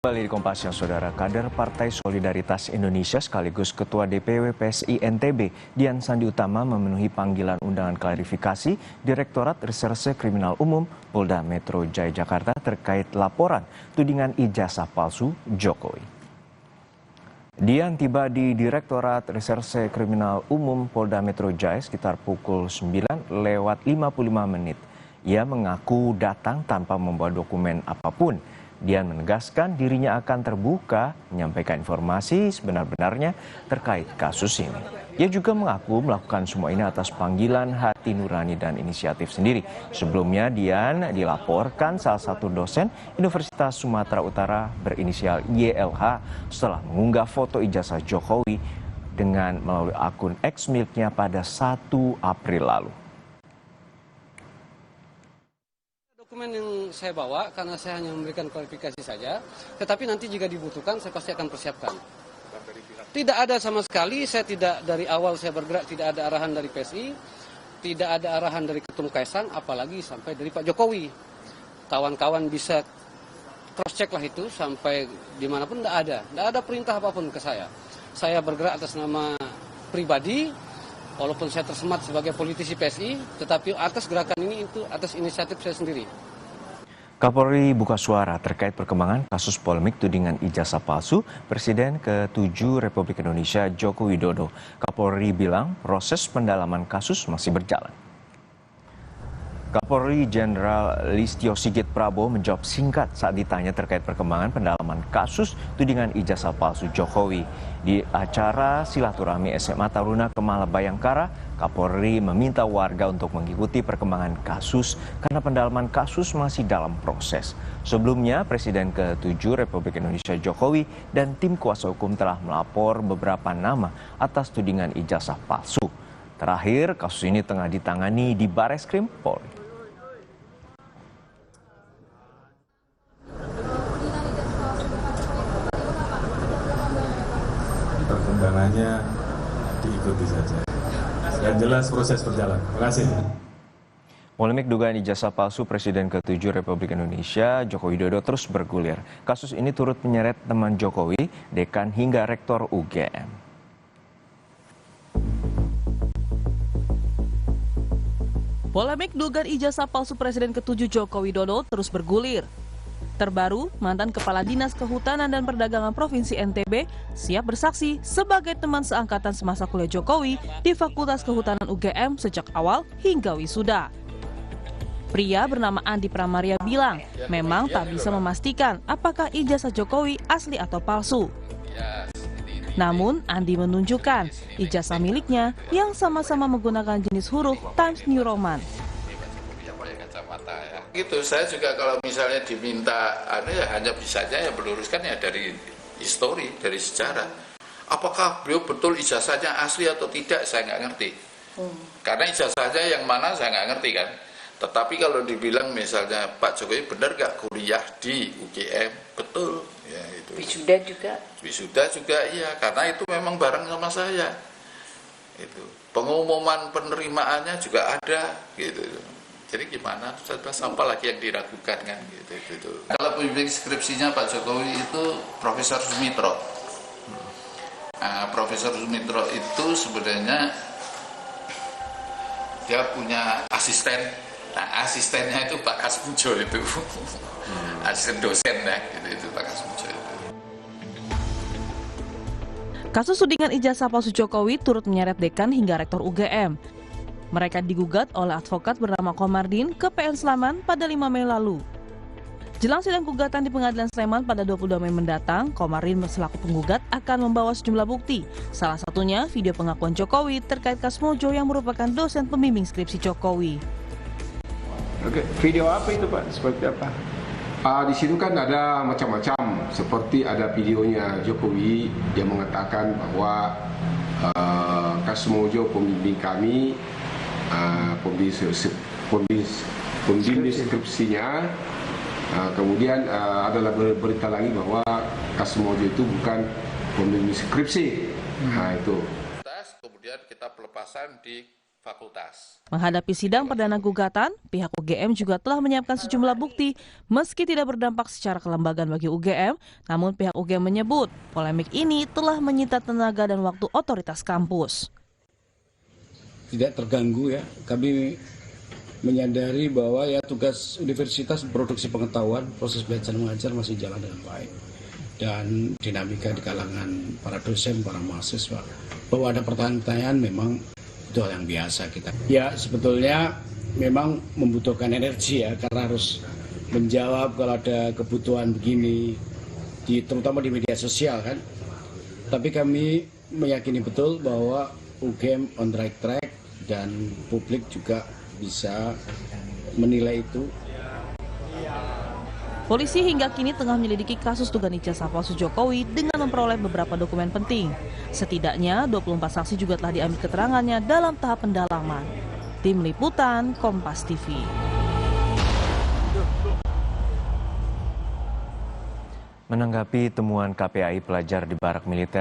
Kembali di Kompas Siang, Saudara. Kader Partai Solidaritas Indonesia sekaligus Ketua DPW PSI NTB, Dian Sandi Utama memenuhi panggilan undangan klarifikasi Direktorat Reserse Kriminal Umum Polda Metro Jaya Jakarta terkait laporan tudingan ijazah palsu Jokowi. Dian tiba di Direktorat Reserse Kriminal Umum Polda Metro Jaya sekitar pukul 9:55. Ia mengaku datang tanpa membawa dokumen apapun. Dian menegaskan dirinya akan terbuka menyampaikan informasi sebenar-benarnya terkait kasus ini. Ia juga mengaku melakukan semua ini atas panggilan hati nurani dan inisiatif sendiri. Sebelumnya Dian dilaporkan salah satu dosen Universitas Sumatera Utara berinisial YLH setelah mengunggah foto ijazah Jokowi dengan melalui akun X miliknya pada 1 April lalu. Dokumen yang saya bawa karena saya hanya memberikan klarifikasi saja, tetapi nanti jika dibutuhkan saya pasti akan persiapkan. Tidak ada sama sekali, saya tidak dari awal saya bergerak tidak ada arahan dari PSI, tidak ada arahan dari Ketum Kaisang, apalagi sampai dari Pak Jokowi. Kawan-kawan bisa cross check lah itu sampai dimanapun tidak ada perintah apapun ke saya. Saya bergerak atas nama pribadi. Walaupun saya tersemat sebagai politisi PSI, tetapi atas gerakan ini itu atas inisiatif saya sendiri. Kapolri buka suara terkait perkembangan kasus polemik tudingan ijazah palsu Presiden ke-7 Republik Indonesia Joko Widodo. Kapolri bilang proses pendalaman kasus masih berjalan. Kapolri Jenderal Listio Sigit Prabowo menjawab singkat saat ditanya terkait perkembangan pendalaman kasus tudingan ijazah palsu Jokowi. Di acara silaturahmi SMA Taruna Kemala Bayangkara, Kapolri meminta warga untuk mengikuti perkembangan kasus karena pendalaman kasus masih dalam proses. Sebelumnya, Presiden ke-7 Republik Indonesia Jokowi dan tim kuasa hukum telah melapor beberapa nama atas tudingan ijazah palsu. Terakhir, kasus ini tengah ditangani di Bareskrim Polri. Perkembangannya diikuti saja. Yang jelas proses berjalan. Terima kasih. Polemik dugaan ijazah palsu Presiden ke-7 Republik Indonesia Joko Widodo terus bergulir. Kasus ini turut menyeret teman Jokowi, dekan hingga rektor UGM. Polemik dugaan ijazah palsu Presiden ke-7 Joko Widodo terus bergulir. Terbaru, mantan Kepala Dinas Kehutanan dan Perdagangan Provinsi NTB siap bersaksi sebagai teman seangkatan semasa kuliah Jokowi di Fakultas Kehutanan UGM sejak awal hingga wisuda. Pria bernama Andi Pramaria bilang memang tak bisa memastikan apakah ijazah Jokowi asli atau palsu. Namun, Andi menunjukkan ijazah miliknya yang sama-sama menggunakan jenis huruf Times New Roman. Gitu, saya juga kalau misalnya diminta ya hanya bisanya ya meluruskan ya dari histori, dari sejarah. Apakah beliau betul ijazahnya asli atau tidak, saya nggak ngerti. Karena ijazahnya yang mana saya nggak ngerti kan. Tetapi kalau dibilang misalnya Pak Jokowi benar nggak kuliah di UGM, betul. Ya, itu. Wisuda juga? Wisuda juga iya, karena itu memang bareng sama saya. Itu. Pengumuman penerimaannya juga ada gitu. Jadi gimana, apa lagi yang diragukan kan gitu. Kalau pembimbing skripsinya Pak Jokowi itu Profesor Sumitro. Nah, Profesor Sumitro itu sebenarnya dia punya asisten. Nah, asistennya itu Pak Kasmujo itu. Asisten dosen ya, itu Pak Kasmujo itu. Kasus tudingan ijazah palsu Jokowi turut menyeret dekan hingga rektor UGM. Mereka digugat oleh advokat bernama Komardin ke PN Sleman pada 5 Mei lalu. Jelang sidang gugatan di Pengadilan Sleman pada 22 Mei mendatang, Komardin selaku penggugat akan membawa sejumlah bukti. Salah satunya video pengakuan Jokowi terkait Kasmojo yang merupakan dosen pembimbing skripsi Jokowi. Oke, video apa itu Pak? Seperti apa? Di situ kan ada macam-macam, seperti ada videonya Jokowi yang mengatakan bahwa Kasmojo pembimbing kami, pembimbing skripsinya, kemudian adalah berita lagi bahwa Kasmojo itu bukan pembimbing skripsi. Nah itu. Kemudian kita pelepasan di fakultas. Menghadapi sidang perdana gugatan, pihak UGM juga telah menyiapkan sejumlah bukti meski tidak berdampak secara kelembagaan bagi UGM, namun pihak UGM menyebut polemik ini telah menyita tenaga dan waktu otoritas kampus. Tidak terganggu ya, kami menyadari bahwa ya tugas universitas produksi pengetahuan, proses belajar mengajar masih jalan dengan baik. Dan dinamika di kalangan para dosen, para mahasiswa, bahwa ada pertanyaan-pertanyaan memang itu hal yang biasa kita. Ya sebetulnya memang membutuhkan energi ya, karena harus menjawab kalau ada kebutuhan begini, terutama di media sosial kan. Tapi kami meyakini betul bahwa UGM on the right track dan publik juga bisa menilai itu. Polisi hingga kini tengah menyelidiki kasus dugaan ijazah palsu Jokowi dengan memperoleh beberapa dokumen penting. Setidaknya 24 saksi juga telah diambil keterangannya dalam tahap pendalaman. Tim Liputan, Kompas TV. Menanggapi temuan KPAI pelajar di barak militer